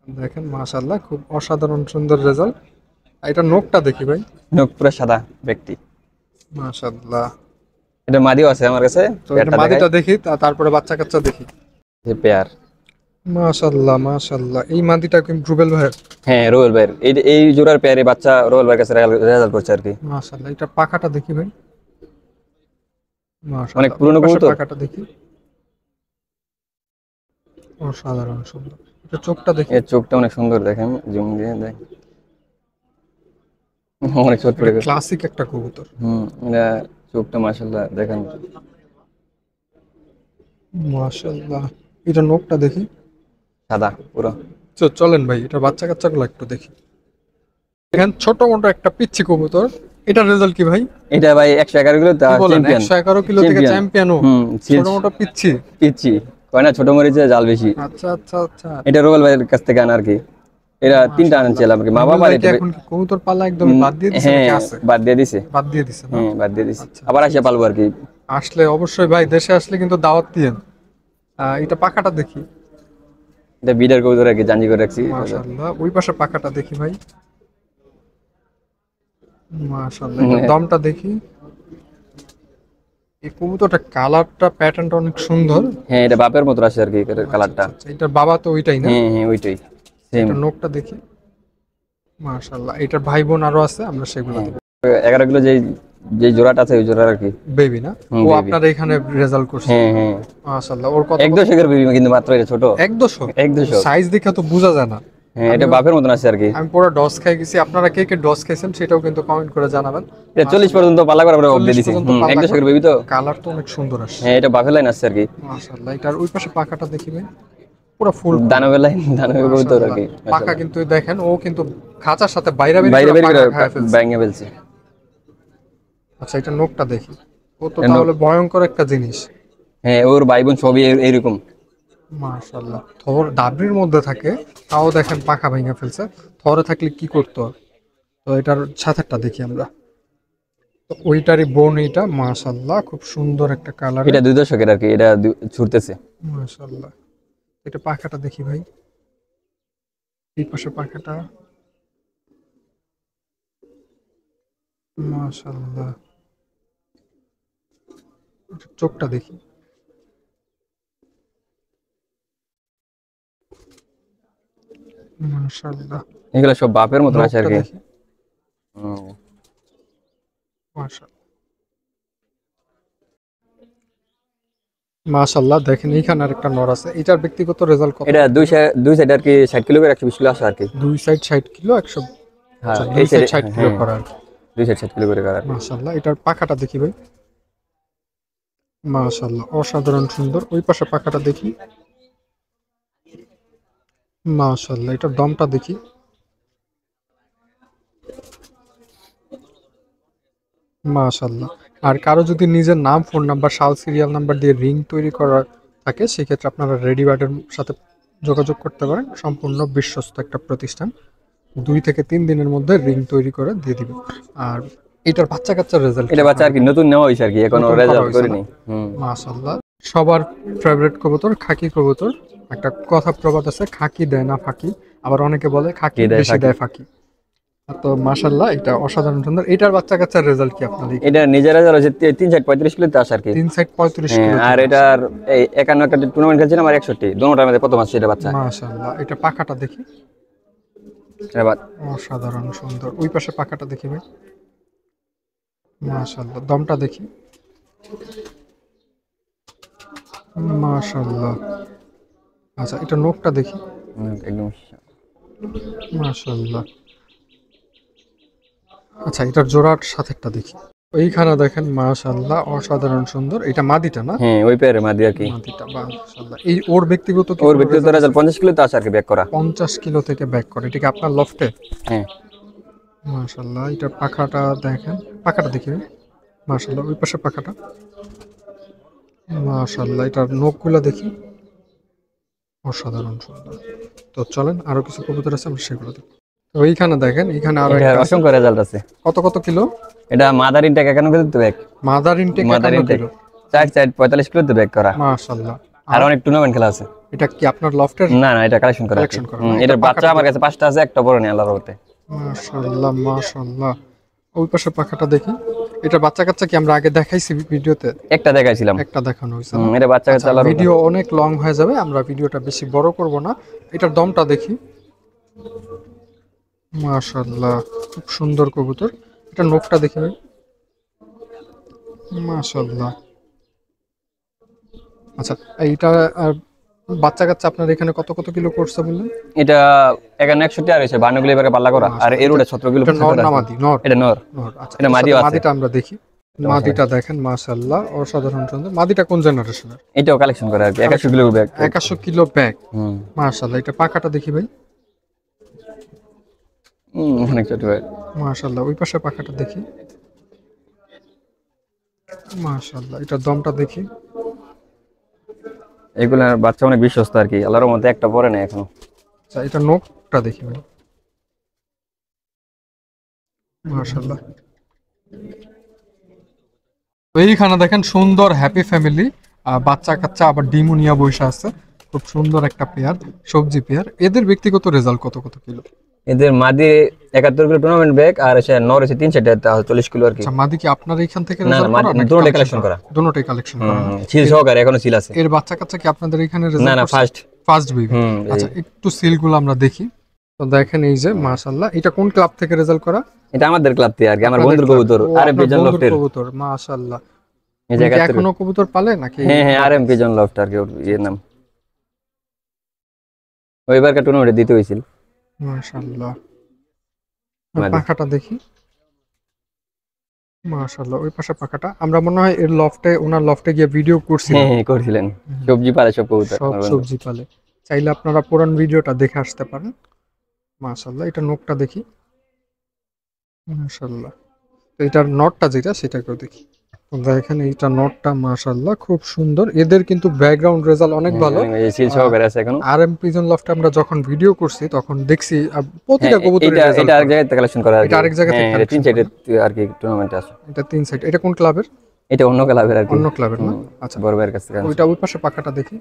দেখেন মাশাআল্লাহ খুব অসাধারণ সুন্দর রেজাল্ট। এটা নোকটা দেখি ভাই, নখ পুরো সাদা ব্যক্তি। মাশাআল্লাহ। এটা মাদিও আছে আমার কাছে, তো এটা মাদিটা দেখি, তারপরে বাচ্চা কাচ্চা দেখি। যে পেয়ার। মাশাআল্লাহ মাশাআল্লাহ। এই মাদিটা কি রুবেল ভাই? হ্যাঁ রুবেল ভাইয়ের, এই জোড়ার পেয়ারে বাচ্চা রুবেল ভাইয়ের কাছে রেজাল্ট করছে আর কি। মাশাআল্লাহ। এটা পাখাটা দেখি ভাই, অনেক মাশাআল্লাহ। পুরনো ওই পাশে কবুতর। পাখাটা দেখি, অসাধারণ সুন্দর। এটা চোখটা দেখি, এর চোখটা অনেক সুন্দর, দেখেন জুম দিয়ে দেখ, অনেক ছোট পড়ে গেছে। ক্লাসিক একটা কবুতর। এটা চোখটা মাশাআল্লাহ দেখেন, মাশাআল্লাহ। এটা নোকটা দেখি। সাদা পুরো। চলেন ভাই এটা বাচ্চা কাচ্চাগুলো একটু দেখি। দেখেন ছোট মোটো একটা পিচ্ছি কবুতর, এটার রেজাল্ট কি ভাই? এটা ভাই 111 কিলো কি বলেন, চ্যাম্পিয়ন। 111 কিলো থেকে চ্যাম্পিয়ন? ছোট মোটো পিচ্ছি, পিচ্ছি কয় না, ছোট মরিচে জাল বেশি। আচ্ছা আচ্ছা আচ্ছা। এটা রুবেল ভাইয়ের কাছ থেকে আনা আর কি। এরা 3টা আনছিলাম আর কি, মা রুবেল বাবার। ভাই কি এখন কি কবুতর পালা একদম বাদ দিয়ে দিছে হ্যাঁ নাকি আছে? বাদ দিয়ে দিছে। বাদ দিয়ে দিছে না? হ্যাঁ বাদ দিয়ে দিছে, আচ্ছা। আবার আসে পালবো আর কি। আসলে অবশ্যই ভাই, দেশে আসলে কিন্তু দাওয়াত দিয়েন। এটা পাখাটা দেখি, এটা বিডার কবুতর আর কি, জাঞ্জি করে রাখছি। মাশাআল্লাহ। ওই পাশে পাখাটা দেখি ভাই, মাশাআল্লাহ। এটা দমটা দেখি। এই কবুতরটা কালারটা প্যাটার্নটা অনেক সুন্দর। হ্যাঁ এটা বাপের মতো আসে আর কি কালারটা। আচ্ছা, এটার বাবা তো ওইটাই না? হ্যাঁ হ্যাঁ ওইটাই সেম। এটা নোকটা দেখি, মাশাআল্লাহ। এটার ভাই বোন আরো আছে, আমরা সেগুলো দেখি। 11 কিলো যে জোড়াটা আছে ওই জোড়ার আর কি। বেবি না? ও baby। আপনার এখানে রেজাল্ট করছে? হ্যাঁ হ্যাঁ মাশাআল্লাহ। ওর কত? 1-2 বেবি কিন্তু মাত্র, এটা ছোট। 1-200? 1-2 সাইজ দেখে তো বোঝা যায় না। হ্যাঁ এটা বাপের মতন আছে আর কি। আমি পুরো ডস খাই গেছি। আপনারা কে কে ডস খাইছেন সেটাও কিন্তু কমেন্ট করে জানাবেন। এটা 40 পর্যন্ত পালা করার পরে অফ দিয়ে 40 দিছি। পর্যন্ত পাল্লা 1-2 বেবি তো। কালার তো অনেক সুন্দর আসছে, হ্যাঁ এটা বাপের লাইন আছে আর কি। মাশাআল্লাহ। এটার ওই পাশে পাখাটা দেখি ভাই, পুরো ফুল দানবের লাইন, দানবের কবুতর আর কি। পাখা কিন্তু দেখেন, ও কিন্তু খাঁচার সাথে বাইরে বাইরে বের করে খায় ফেলছে। ব্যাঙে ফেলছে। আচ্ছা, এটা নোকটা দেখি। ও তো তাহলে ভয়ঙ্কর একটা জিনিস। হ্যাঁ ওর ভাই বোন সবই এইরকম। মাশাআল্লাহ। থর দাবরির মধ্যে থাকে, তাও দেখেন পাখা ভেঙে ফেলছে। থরে থাকলে কি করতো? তো এটার সাথেরটা দেখি আমরা। তো ওইটারই বোন এইটা, মাশাআল্লাহ খুব সুন্দর একটা কালার। এটা 2 দশকের আর কি, এটা ছুটতেছে। মাশাআল্লাহ। এটা পাখাটা দেখি ভাই, এই পাশে পাখাটা, মাশাআল্লাহ, একটু চোখটা দেখি। মাশাআল্লাহ, এগুলো সব বাপের মতন আছে আর নখটা কি। দেখি। হুম। মাশাআল্লাহ, মাশাআল্লাহ, দেখেন এইখানে আরেকটা নর আছে। এটার ব্যক্তিগত রেজাল্ট কত এটা কত দুই কিলো? সাইড, দুই সাইড আর কি 60 কিলো করে 120 কিলো আসে আর কি। দুই সাইড 60 কিলো, 100। হ্যাঁ আচ্ছা, এই দুই সাইড সাইডে, 60 কিলো হ্যাঁ করা আর কি। দুই সাইড 60 কিলো করে আর কি। মাশাআল্লাহ, এটার পাখাটা দেখি ভাই। মাশাআল্লাহ, অসাধারণ সুন্দর। ওই পাশে পাখাটা দেখি। মাশাআল্লাহ, এটার দমটা দেখি। মাশাআল্লাহ। আর কারো যদি নিজের নাম, ফোন নাম্বার, সাল সিরিয়াল নাম্বার দিয়ে রিং তৈরি করার থাকে, সেক্ষেত্রে আপনারা রেডিবার্ডের সাথে যোগাযোগ করতে পারেন। সম্পূর্ণ বিশ্বস্ত একটা প্রতিষ্ঠান। 2 থেকে 3 দিনের মধ্যে রিং তৈরি করে দিয়ে দিবে। আর এটার বাচ্চা কাচ্চার রেজাল্ট কি এটা বাচ্চা আপনার আর কি এখানে? নতুন নেওয়া হয়েছে আর কি, এখনো নতুন করা রেজাল্ট হয়েছে না? করিনি। হুম। মাশাআল্লাহ, সবার ফেভারিট কবুতর খাকি কবুতর। একটা কথা প্রবাদ আছে, খাকি দেয় না ফাঁকি। আবার অনেকে বলে খাকি কে দেয় বেশি ফাঁকি? দেয় ফাঁকি। তো মাশাআল্লাহ, এটা অসাধারণ সুন্দর। এটার বাচ্চা কাচ্চার রেজাল্ট কি আপনার এখানে? এটা নিজের রেজাল্ট হচ্ছে 3 সাইড 35 কিলোতে আসে আর কি। 3 সাইড 35 হ্যাঁ, কিলো আর থেকে আসে। এটার এই 51 একটা টুর্নামেন্ট খেলছিলাম আর 61, দোনোটার মধ্যে প্রথম আসছে এটা বাচ্চা। মাশাআল্লাহ, এটা পাখাটা দেখি। এটা অসাধারণ সুন্দর। ওই পাশে পাখাটা দেখি ভাই। মাশাআল্লাহ, দমটা দেখি। মাশাআল্লাহ। আচ্ছা, এটা নখটা দেখি। একদম। মাশাআল্লাহ। আচ্ছা, এটার জোড়ার সাথেরটা দেখি। ওইখানে দেখেন, মাশাআল্লাহ, অসাধারণ সুন্দর। এটা মাদিটা না? হ্যাঁ ওই পেয়ারে মাদি আর কি। মাদিটা, মাশাআল্লাহ। এই ওর ব্যক্তিগত কি ওর কোনো ব্যক্তিগত রেজাল্ট আছে? রেজাল্ট 50 কিলোতে আসে আর কি, ব্যাক করা। 50 কিলো থেকে ব্যাক করে। এটা কি আপনার লফটে? হ্যাঁ। মাশাআল্লাহ, এটার পাখাটা দেখেন। পাখাটা দেখি ভাই। মাশাআল্লাহ, ওই পাশে পাখাটা। মাশাআল্লাহ, এটার নখগুলো দেখি। অসাধারণ সুন্দর। তো চলেন, আরো কিছু কবুতর আছে, আমরা সেগুলো দেখি। তো এইখানে দেখেন, এখানে আরো এটার একটা আছে। অসংখ্য রেজাল্ট আছে। কত কত কিলো? এটা মাদার ইনটেক 51 কিলোতে back. Mother intake mother 51 intake kilo 4 side 45 কিলোতে ব্যাক করা। মাশাআল্লাহ। আর আর অনেক টুর্নামেন্ট খেলা আছে। এটা কি আপনার লফটের না না, এটা কালেকশন করা আর কি। কালেকশন করা না? এটা এটার বাচ্চা পাখাটা আমার দেখি। কাছে 5টা আছে, একটা বড় নেই আল্লাহর রহমতে। মাশাআল্লাহ, মাশাআল্লাহ। ওই পাশে পাখাটা দেখি। এটা বাচ্চা কাচ্চা কি আমরা আগে দেখাইছি ভিডিওতে? একটা দেখাইছিলাম। একটা দেখানো হয়েছে না? এটা বাচ্চা কাচ্চা আচ্ছা, আল্লাহর ভিডিও রহমতে। অনেক লং হয়ে যাবে, আমরা ভিডিওটা বেশি বড় করব না। এটার দমটা দেখি। মাশাআল্লাহ, খুব সুন্দর কবুতর। এটা নখটা দেখি ভাই। মাশাআল্লাহ। আচ্ছা, এইটা আর বাচ্চা কাচ্চা আপনার এখানে কত কত কিলো করছে বললেন? এটা এখানে 61 আর হয়েছে 52 কিলো এবারে পাল্লা করা। আর মাশাআল্লাহ, এর ওটা 17 কিলো এটা নর করা না আছে। মাদি? নর। এটা নর। নর, আচ্ছা। এটা এর মাদিও সাথে আছে। মাদিটা আমরা দেখি। মাদিটা দেখেন, মাশাআল্লাহ, অসাধারণ সুন্দর। মাদিটা কোন জেনারেশনের? এটাও কালেকশন করা আর কি, 81 কিলো ব্যাগ। 100 kilo bag. হুম। মাশাআল্লাহ, এটা পাখাটা দেখি ভাই। অনেক ছোট ভাই। মাশাআল্লাহ, ওই পাশে পাখাটা দেখি। মাশাআল্লাহ, এটা দমটা দেখি। এগুলার বাচ্চা অনেক বিশ্বস্ত আর কি, আল্লাহর মধ্যে একটা পরে না এখনো। আচ্ছা, এটা নখটা দেখি ভাই। মাশাআল্লাহ। তো এইখানে দেখেন, সুন্দর হ্যাপি ফ্যামিলি, বাচ্চা কাচ্চা, আবার ডিমোনিয়া বৈশা আছে। খুব সুন্দর একটা পেয়ার, সবজি পেয়ার। এদের ব্যক্তিগত রেজাল্ট কত কত কিলো? এদের মাদি 71 কিলো টুর্নামেন্ট ব্যাগ, আর এসে নর এসে 3 সেটে 40 কিলো আর কি। আচ্ছা, মাদি কি আপনার এখান থেকে না না, রেজাল্ট করা নাকি দুটোটাই কালেকশন কালেকশন করা। দুটোটাই কালেকশন করা? ছিল সহকারে, এখনো ছিল আছে। এর বাচ্চা কাচ্চা কি আপনাদের এখানে না রেজাল্ট না, করছে? ফার্স্ট। First baby. এই আচ্ছা, একটু সিলগুলো আমরা দেখি। তো দেখেন, এই যে মাশাআল্লাহ, এটা কোন ক্লাব থেকে রেজাল্ট করা? এটা আমাদের ক্লাব থেকে আর কি, আমার আপনাদের বন্ধুর ক্লাব। কবুতর। ও, আর আপনার পিজন বন্ধুর লফটের। কবুতর, মাশাআল্লাহ। এই উনি কি জায়গা এখনো কবুতর পালে নাকি? হ্যাঁ হ্যাঁ, আর পিজন লফট আর কি ওর ইয়ের নাম। ওইবার কা টুর্নামেন্টে দিতে হয়েছিল। মাশাআল্লাহ, মাদি। পাখাটা দেখি। মাশাআল্লাহ, ওই পাশে পাখাটা। আমরা মনে হয় এর লফটে, ওনার লফটে গিয়ে ভিডিও করছি। হ্যাঁ হ্যাঁ করছিলেন। সবজি পালে সব কবুতর সব আমার বন্ধু। সবজি পালে। চাইলে আপনারা পুরান ভিডিওটা দেখে আসতে পারেন। মাশাআল্লাহ, এটা নখটা দেখি। মাশাআল্লাহ। তো এটার নটটা যেটা, সেটাকেও দেখি। তো দেখেন, এইটা নটটা মাশাআল্লাহ খুব সুন্দর। এদের কিন্তু ব্যাকগ্রাউন্ড রেজাল্ট অনেক ভালো। এই সিল সহকারে আছে এখনো। আর এম প্রিজন লফটে আমরা যখন ভিডিও করছি তখন দেখছি প্রতিটা কবুতরের এটা রেজাল্ট এটা আরেক জায়গায় কালেকশন করা আর কি। এটা আরেক জায়গা থেকে হ্যাঁ, এটা 3 কালেকশন সাইডে করা। আর কি টুর্নামেন্টে আছে। এটা 3 সাইড। এটা কোন ক্লাবের? এটা অন্য ক্লাবের আর কি। অন্য ক্লাবের না? আচ্ছা, বড় ভাইয়ের কাছ থেকে আনছি। ওইটা ওই পাশে পাখাটা দেখি।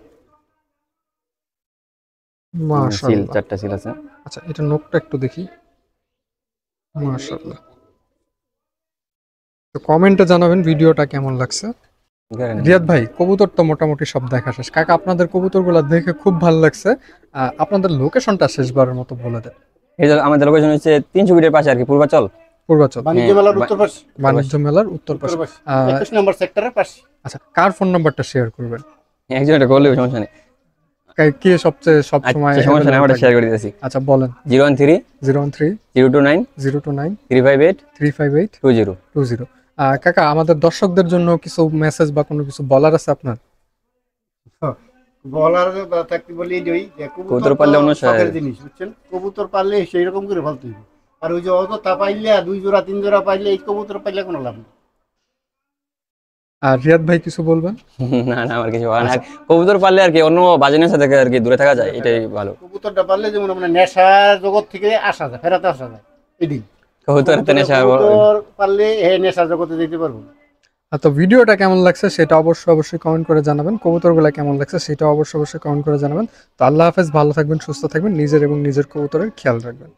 সিল মাশাআল্লাহ। 4টা সিল আছে। আচ্ছা, এটা নখটা একটু দেখি। মাশাআল্লাহ। তো কমেন্টে জানাবেন ভিডিওটা কেমন লাগছে। রিয়াদ ভাই, কবুতর তো মোটামুটি সব দেখা শেষ। কাকা, আপনাদের কবুতরগুলো দেখে খুব ভালো লাগছে। আপনাদের লোকেশনটা শেষবারের মতো বলে দেন। এই যে আমাদের লোকেশন হচ্ছে 300 ফিটের পাশে আর কি, পূর্বাচল। পূর্বাচল, বাণিজ্য মেলার উত্তর পাশে, বাণিজ্য মেলার উত্তর পাশে। 21 নম্বর সেক্টরের পাশে। আচ্ছা, কার ফোন নাম্বারটা শেয়ার করবেন? একজন এটা করলে সমস্যা নেই। কে সবচেয়ে সব সময় আচ্ছা, সমস্যা নেই, আমরা শেয়ার করে দিতেছি। আচ্ছা বলেন। 013 013 029 029 358 358 20। 20। কাকা, আমাদের দর্শকদের জন্য কিছু মেসেজ বা কোনো কিছু বলার আছে আপনার? বলার থাকতে বলি যে কবুতর পাললে অন্য শখের জিনিস, বুঝছেন? কবুতর পাললে সেই রকম করে ফালতে হইব। আর ওই যে অযথা পাইলে 2 জোড়া 3 জোড়া পাইলে এই কবুতর পাইলে কোনো লাভ নেই। আর রিয়াদ ভাই কিছু বলবেন? না না, আমার কিছু বলার নাই। কবুতর পাললে আর কি অন্য বাজে সাথে আর কি দূরে থাকা যায়, এটাই ভালো। কবুতরটা পাললে যেমন আমরা নেশার জগৎ থেকে আসা যায়, ফেরাতে আসা যায়। এদিন কবুতর নেশা কবুতর পাললে নেশার জগতে যেতে পারবো। তো ভিডিওটা কেমন লাগছে সেটা অবশ্যই কমেন্ট করে জানাবেন। কবুতরগুলো কেমন লাগছে সেটা অবশ্যই কমেন্ট করে জানাবেন। তো আল্লাহ হাফেজ, ভালো থাকবেন, সুস্থ থাকবেন, নিজের এবং নিজের কবুতরের খেয়াল রাখবেন।